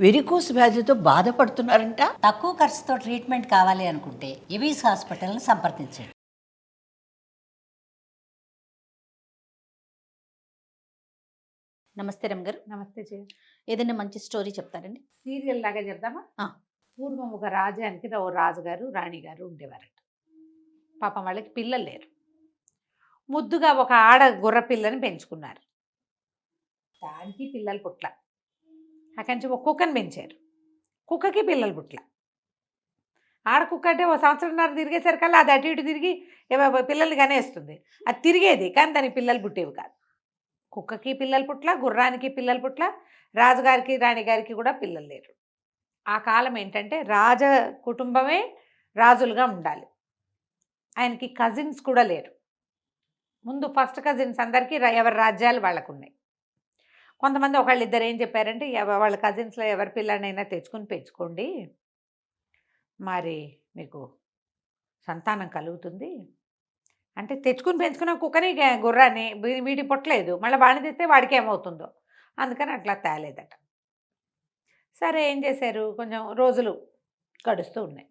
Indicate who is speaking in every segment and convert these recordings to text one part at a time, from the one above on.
Speaker 1: Varicose వ్యాధితో బాధపడుతున్నారంట.
Speaker 2: తక్కువ ఖర్చుతో ట్రీట్మెంట్ కావాలి అనుకుంటే ఎవిస్ హాస్పిటల్ని సంప్రదించండి.
Speaker 3: నమస్తే రమ్ గారు.
Speaker 4: నమస్తే జయ.
Speaker 3: ఏదైనా మంచి స్టోరీ చెప్తారండి?
Speaker 4: సీరియల్ లాగా చెప్దామా? పూర్వం ఒక రాజ్యానికి ఓ రాజుగారు రాణిగారు ఉండేవారట. పాపం వాళ్ళకి పిల్లలు లేరు. ముద్దుగా ఒక ఆడ గుర్ర పిల్లని పెంచుకున్నారు. దానికి పిల్లలు పుట్ల. అక్కడి నుంచి ఒక కుక్కని పెంచారు. కుక్కకి పిల్లలు పుట్ల. ఆడ కుక్క అంటే ఓ సంవత్సరంన్నర తిరిగేసరికల్లా అది అటు ఇటు తిరిగి పిల్లల్ని కనేస్తుంది. అది తిరిగేది కానీ దానికి పిల్లలు పుట్టేవి కాదు. కుక్కకి పిల్లలు పుట్ల, గుర్రానికి పిల్లలు పుట్ల, రాజుగారికి రాణిగారికి కూడా పిల్లలు లేరు. ఆ కాలం ఏంటంటే రాజ కుటుంబమే రాజులుగా ఉండాలి. ఆయనకి కజిన్స్ కూడా లేరు. ముందు ఫస్ట్ కజిన్స్ అందరికీ ఎవరి రాజ్యాలు వాళ్ళకు ఉన్నాయి. కొంతమంది ఒకళ్ళిద్దరు ఏం చెప్పారంటే వాళ్ళ కజిన్స్లో ఎవరి పిల్లనైనా తెచ్చుకొని పెంచుకోండి, మరి మీకు సంతానం కలుగుతుంది అంటే. తెచ్చుకుని పెంచుకున్న కుక్కని గుర్రాన్ని వీడి పుట్టలేదు, మళ్ళీ వాడిని తెస్తే వాడికి ఏమవుతుందో అందుకని అట్లా తేలేదట. సరే ఏం చేశారు, కొంచెం రోజులు గడుస్తూ ఉన్నాయి.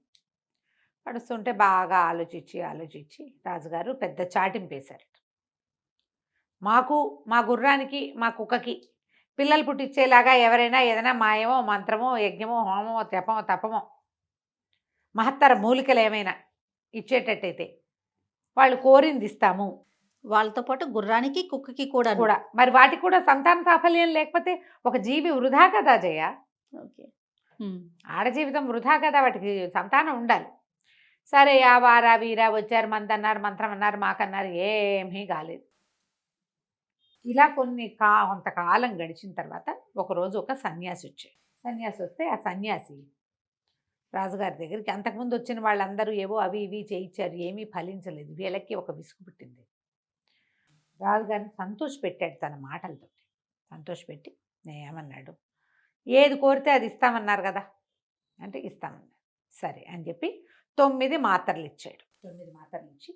Speaker 4: గడుస్తుంటే బాగా ఆలోచించి రాజుగారు పెద్ద చాటింపేశారట. మా గుర్రానికి మా కుక్కకి పిల్లలు పుట్టించేలాగా ఎవరైనా ఏదైనా మాయమో మంత్రమో యజ్ఞమో హోమమో జపమో తపమో మహత్తర మూలికలు ఏమైనా ఇచ్చేటట్టయితే వాళ్ళు కోరింది ఇస్తాము.
Speaker 3: వాళ్ళతో పాటు గుర్రానికి కుక్కకి కూడా
Speaker 4: మరి వాటికి కూడా సంతాన సాఫల్యం లేకపోతే ఒక జీవి వృధా కదా జయ.
Speaker 3: ఓకే.
Speaker 4: ఆడ జీవితం వృధా కదా, వాటికి సంతానం ఉండాలి. సరే ఆ వారా వీరా వచ్చారు, మందన్నారు, మంత్రం అన్నారు, మాకన్నారు, ఏమీ కాలేదు. ఇలా కొంతకాలం గడిచిన తర్వాత ఒకరోజు ఒక సన్యాసి వచ్చాడు. సన్యాసి వస్తే ఆ సన్యాసి రాజుగారి దగ్గరికి అంతకుముందు వచ్చిన వాళ్ళందరూ ఏవో అవి ఇవి చేయించారు, ఏమీ ఫలించలేదు. వీళ్ళకి ఒక విసుగు పుట్టింది. రాజుగారిని సంతోషపెట్టాడు తన మాటలతో. సంతోషపెట్టి ఏమన్నాడు, ఏది కోరితే అది ఇస్తామన్నారు కదా అంటే ఇస్తామన్నారు. సరే అని చెప్పి 9 మాత్రలు ఇచ్చాడు. 9 మాత్రలు ఇచ్చి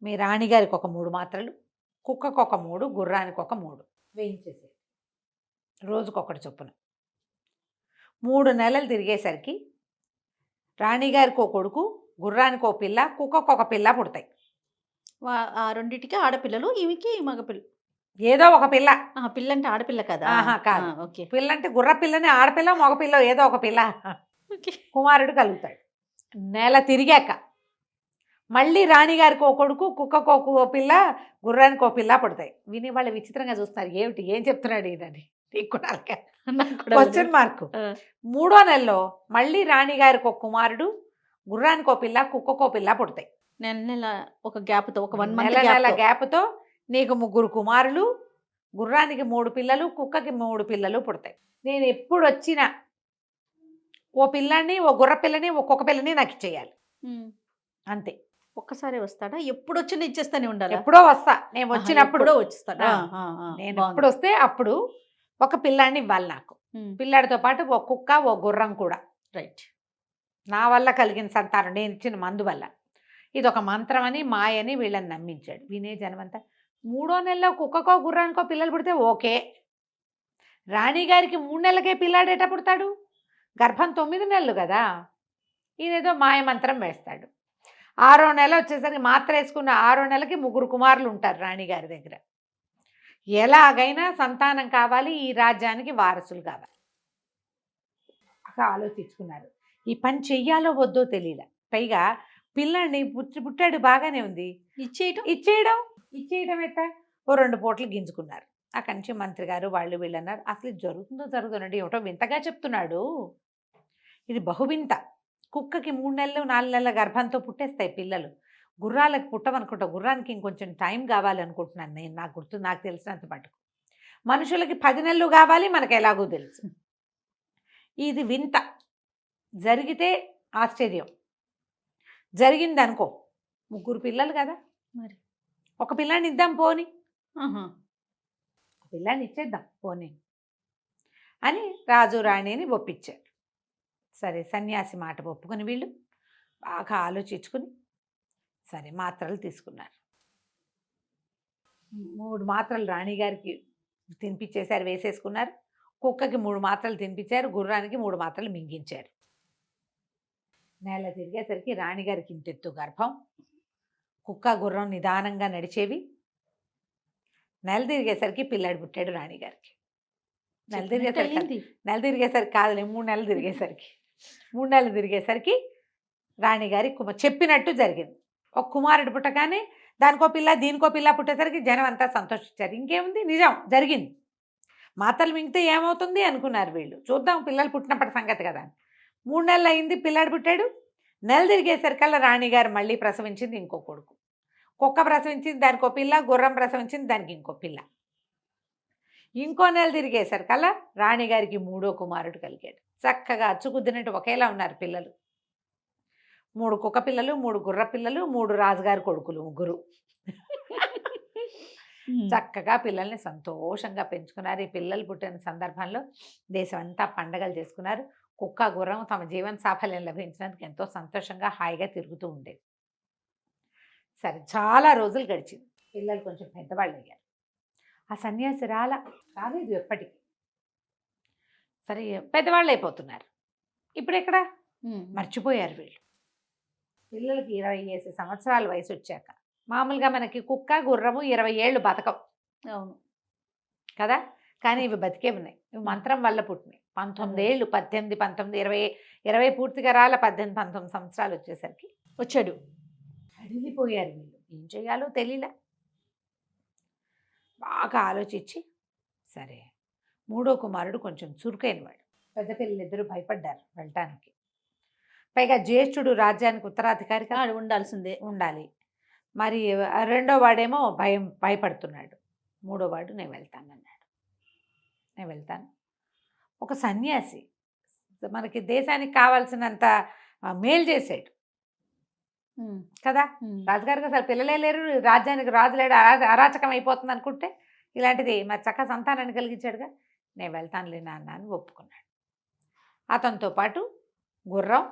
Speaker 4: మీ రాణిగారికి ఒక 3 మాత్రలు, కుక్కకు ఒక 3, గుర్రానికి ఒక 3 వేయించేసాడు. రోజుకొకటి చొప్పున. 3 నెలలు తిరిగేసరికి రాణిగారికి ఒక కొడుకు, గుర్రానికి ఒక పిల్ల, కుక్కకు ఒక పిల్ల పుడతాయి.
Speaker 3: ఆ రెండింటికి ఆడపిల్లలు, ఈమెకి మగపిల్ల.
Speaker 4: ఏదో ఒక పిల్ల.
Speaker 3: పిల్ల అంటే ఆడపిల్ల కదా?
Speaker 4: కాదు.
Speaker 3: ఓకే.
Speaker 4: పిల్ల అంటే గుర్ర పిల్లని, ఆడపిల్ల మగపిల్ల ఏదో ఒక పిల్ల కుమారుడు కలుగుతాడు. నెల తిరిగాక మళ్ళీ రాణిగారికి ఒక కొడుకు, కుక్కకు ఒక పిల్ల, గుర్రానికి ఒక పిల్ల పుడతాయి. విని వాళ్ళు విచిత్రంగా చూస్తారు, ఏమిటి ఏం చెప్తున్నాడు ఈయనని. Question mark. 3వ నెలలో మళ్ళీ రాణిగారికి ఒక కుమారుడు, గుర్రానికి ఒక పిల్ల, కుక్కకు ఒక పిల్ల పుడతాయి.
Speaker 3: నెల ఒక గ్యాప్తో, ఒక 1 మంత్
Speaker 4: నెల గ్యాప్తో నీకు 3 కుమారులు, గుర్రానికి 3 పిల్లలు, కుక్కకి 3 పిల్లలు పుడతాయి. నేను ఎప్పుడు వచ్చినా ఓ పిల్లని, ఓ గుర్ర పిల్లని, ఓ కుక్క పిల్లని నాకు ఇచ్చేయాలి అంతే.
Speaker 3: ఒక్కసారి వస్తాడా? ఎప్పుడు వచ్చినా ఇచ్చేస్తానే ఉండాలి?
Speaker 4: ఎప్పుడో వస్తా, నేను వచ్చినప్పుడు
Speaker 3: వచ్చేస్తాడా?
Speaker 4: నేను ఎప్పుడు వస్తే అప్పుడు ఒక పిల్లాడిని ఇవ్వాలి నాకు. పిల్లాడితో పాటు ఓ కుక్క, ఓ గుర్రం కూడా.
Speaker 3: రైట్.
Speaker 4: నా వల్ల కలిగిన సంతానం, నేను ఇచ్చిన మందు వల్ల. ఇది ఒక మంత్రం అని మాయని వీళ్ళని నమ్మించాడు. వినే జనమంతా 3వ నెలలో కుక్కకో గుర్రానికో పిల్లలు పుడితే ఓకే. రాణిగారికి 3 నెలలకే పిల్లాడేట పుడతాడు, గర్భం 9 నెలలు కదా. ఈయనేదో మాయమంత్రం వేస్తాడు. 6వ నెల వచ్చేసరికి మాత్ర వేసుకున్న 6వ నెలకి 3 కుమారులు ఉంటారు రాణిగారి దగ్గర. ఎలాగైనా సంతానం కావాలి, ఈ రాజ్యానికి వారసులు కావాలి. ఆలోచించుకున్నారు. ఈ పని చెయ్యాలో వద్దో తెలియలే. పైగా పిల్లాడిని పుట్టాడు, బాగానే ఉంది, ఇచ్చేయడం ఎట్టా? ఓ 2 పూటలు గింజుకున్నారు. అక్కడి నుంచి మంత్రి గారు వాళ్ళు వీళ్ళు అన్నారు, అసలు జరుగుతుందండి, ఏమిటో వింతగా చెప్తున్నాడు, ఇది బహువింత. కుక్కకి 3 నెలలు 4 నెలల గర్భంతో పుట్టేస్తాయి పిల్లలు, గుర్రాలకు పుట్టమనుకుంటా. గుర్రానికి ఇంకొంచెం టైం కావాలనుకుంటున్నాను నేను, నాకు తెలిసినంత మటుకు. మనుషులకి 10 నెలలు కావాలి, మనకు ఎలాగో తెలుసు. ఇది వింత. జరిగితే ఆశ్చర్యం, జరిగింది అనుకో 3 పిల్లలు కదా, మరి ఒక పిల్లాన్ని ఇద్దాం పోని, పిల్లాన్ని ఇచ్చేద్దాం పోనీ అని రాజు రాణిని ఒప్పించారు. సరే సన్యాసి మాట ఒప్పుకొని వీళ్ళు బాగా ఆలోచించుకుని సరే మాత్రలు తీసుకున్నారు. 3 మాత్రలు రాణిగారికి తినిపించేశారు, వేసేసుకున్నారు. కుక్కకి 3 మాత్రలు తినిపించారు, గుర్రానికి 3 మాత్రలు మింగించారు. నెల తిరిగేసరికి రాణిగారికి ఇంతెత్తు గర్భం, కుక్క గుర్రం నిదానంగా నడిచేవి. నెల తిరిగేసరికి పిల్లాడు పుట్టాడు రాణిగారికి. నెల తిరిగేసరికి కాదులే, 3 నెలలు తిరిగేసరికి 3 నెలలు తిరిగేసరికి రాణిగారి చెప్పినట్టు జరిగింది. ఒక కుమారుడు పుట్టగానే దానికో పిల్ల దీనికో పిల్ల పుట్టేసరికి జనం అంతా సంతోషించారు. ఇంకేముంది, నిజం జరిగింది. మాతలు మింగితే ఏమవుతుంది అనుకున్నారు వీళ్ళు. చూద్దాం పిల్లలు పుట్టినప్పటి సంగతి కదా. 3 నెలలు అయింది, పిల్లాడు పుట్టాడు. నెల తిరిగేసరికల్లా రాణిగారు మళ్ళీ ప్రసవించింది ఇంకో కొడుకు. కుక్క ప్రసవించింది, దానికో పిల్ల. గుర్రం ప్రసవించింది, దానికి ఇంకో పిల్ల. ఇంకో నెల తిరిగేసరికల్లా రాణిగారికి 3వ కుమారుడు కలిగాడు. చక్కగా అచ్చుకుద్దినట్టు ఒకేలా ఉన్నారు పిల్లలు. 3 కుక్క పిల్లలు, 3 గుర్ర పిల్లలు, 3 రాజుగారి కొడుకులు, ముగ్గురు. చక్కగా పిల్లల్ని సంతోషంగా పెంచుకున్నారు. ఈ పిల్లలు పుట్టిన సందర్భంలో దేశం అంతా పండగలు చేసుకున్నారు. కుక్క గుర్రం తమ జీవన సాఫల్యం లభించినందుకు ఎంతో సంతోషంగా హాయిగా తిరుగుతూ ఉండేది. సరే, చాలా రోజులు గడిచింది. పిల్లలు కొంచెం పెద్దవాళ్ళు అయ్యారు. ఆ సన్యాసి రాలేదు ఎప్పటికీ. సరే, పెద్దవాళ్ళు అయిపోతున్నారు. ఇప్పుడు ఎక్కడ మర్చిపోయారు వీళ్ళు. పిల్లలకి 20 సంవత్సరాల వయసు వచ్చాక, మామూలుగా మనకి కుక్క గుర్రము 20 ఏళ్ళు బతకం,
Speaker 3: అవును
Speaker 4: కదా, కానీ ఇవి బతికే ఉన్నాయి. ఇవి మంత్రం వల్ల పుట్టినాయి. 19 ఏళ్ళు, 18, 19, 20 పూర్తిగా 18, 19 సంవత్సరాలు వచ్చేసరికి
Speaker 3: వచ్చాడు.
Speaker 4: అడిగిపోయారు వీళ్ళు. ఏం చేయాలో తెలియలే. బాగా ఆలోచించి, సరే 3వ కుమారుడు కొంచెం చురుకైన వాడు. పెద్ద పిల్లలిద్దరూ భయపడ్డారు వెళ్ళటానికి. పైగా జ్యేష్ఠుడు రాజ్యానికి ఉత్తరాధికారి కాదు, ఉండాలి. మరి 2వ వాడేమో భయపడుతున్నాడు. 3వ వాడు నేను వెళ్తానన్నాడు. నేను వెళ్తాను. ఒక సన్యాసి మనకి దేశానికి కావాల్సినంత మేలు చేసాడు కదా. రాజుగారికి అసలు పిల్లలే లేరు, రాజ్యానికి రాజు లేడు, అరాచకం అయిపోతుంది అనుకుంటే ఇలాంటిది మరి చక్కగా సంతానాన్ని కలిగించాడుగా. నేను వెళ్తానులే నాన్న అని ఒప్పుకున్నాడు. అతనితో పాటు గుర్రం,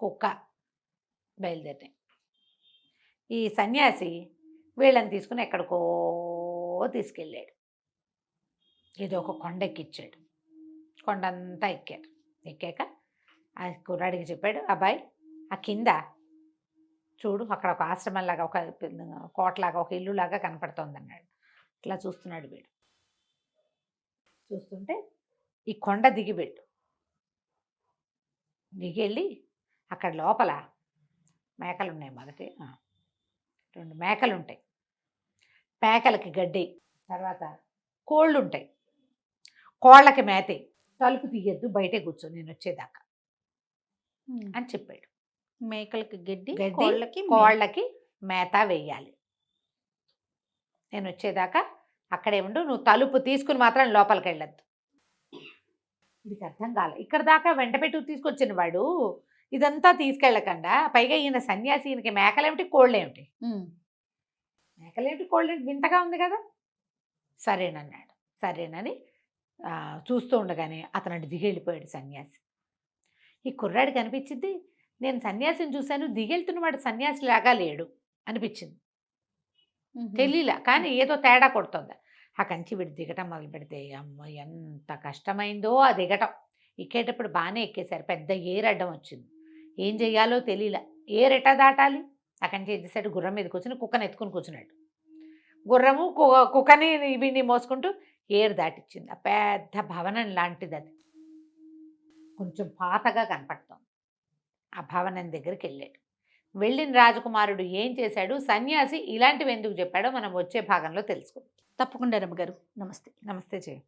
Speaker 4: కుక్క బయలుదేరాయి. ఈ సన్యాసి వీళ్ళని తీసుకుని ఎక్కడికో తీసుకెళ్ళాడు. ఏదో ఒక కొండ ఎక్కిచ్చాడు. కొండంతా ఎక్కారు. ఎక్కాక ఆ కుర్రాడికి చెప్పాడు, అబ్బాయి ఆ కింద చూడు, అక్కడ ఒక ఆశ్రమంలాగా, ఒక కోటలాగా, ఒక ఇల్లులాగా కనపడుతోంది అన్నాడు. ఇట్లా చూస్తున్నాడు వీడు. చూస్తుంటే ఈ కొండ దిగిపెట్టు. దిగెళ్ళి అక్కడ లోపల మేకలు ఉన్నాయి. మొదటి 2 మేకలు ఉంటాయి. మేకలకి గడ్డి, తర్వాత కోళ్ళు ఉంటాయి. కోళ్ళకి మేతే. తలుపు తీయద్దు, బయటే కూర్చో నేను వచ్చేదాకా అని చెప్పాడు.
Speaker 3: మేకలకి గడ్డి,
Speaker 4: కోళ్ళకి మేత వేయాలి. నేను వచ్చేదాకా అక్కడే ఉండు, నువ్వు తలుపు తీసుకుని మాత్రం లోపలికి వెళ్ళొద్దు. ఇది అర్థం కాలే. ఇక్కడ దాకా వెంట పెట్టి తీసుకొచ్చిన వాడు ఇదంతా తీసుకెళ్ళకుండా, పైగా ఈయన సన్యాసి, ఈయనకి మేకలేమిటి కోళ్ళేమిటి, మేకలేమిటి కోళ్ళేమిటి, వింతగా ఉంది కదా. సరేనన్నాడు. సరేనని చూస్తూ ఉండగానే అతను అటు దిగెళ్ళిపోయాడు సన్యాసి. ఈ కుర్రాడికి అనిపించింది, నేను సన్యాసిని చూశాను, దిగెళ్తున్నవాడు సన్యాసి లాగా లేడు అనిపించింది. తెలియలే, కానీ ఏదో తేడా కొడుతుంది. ఆ కంచి వీడు దిగటం మొదలు పెడితే అమ్మ ఎంత కష్టమైందో ఆ దిగటం. ఎక్కేటప్పుడు బాగానే ఎక్కేశారు. పెద్ద ఏరడ్డం వచ్చింది. ఏం చెయ్యాలో తెలియలే. ఏరెట్టా దాటాలి. ఆ కంచి ఏం చేశాడు, గుర్రం మీద కూర్చుని కుక్కని ఎత్తుకుని కూర్చున్నాడు. గుర్రము కుక్కని వీడిని మోసుకుంటూ ఏరు దాటిచ్చింది. ఆ పెద్ద భవనం లాంటిది అది, కొంచెం పాతగా కనపడుతోంది. ఆ భవనం దగ్గరికి వెళ్ళాడు. వెళ్ళిన రాజకుమారుడు ఏం చేశాడు, సన్యాసి ఇలాంటివి ఎందుకు చెప్పాడో మనం వచ్చే భాగంలో తెలుసుకుందాం.
Speaker 3: తప్పకుండా రమ్మగారు. నమస్తే.
Speaker 4: నమస్తే జయ.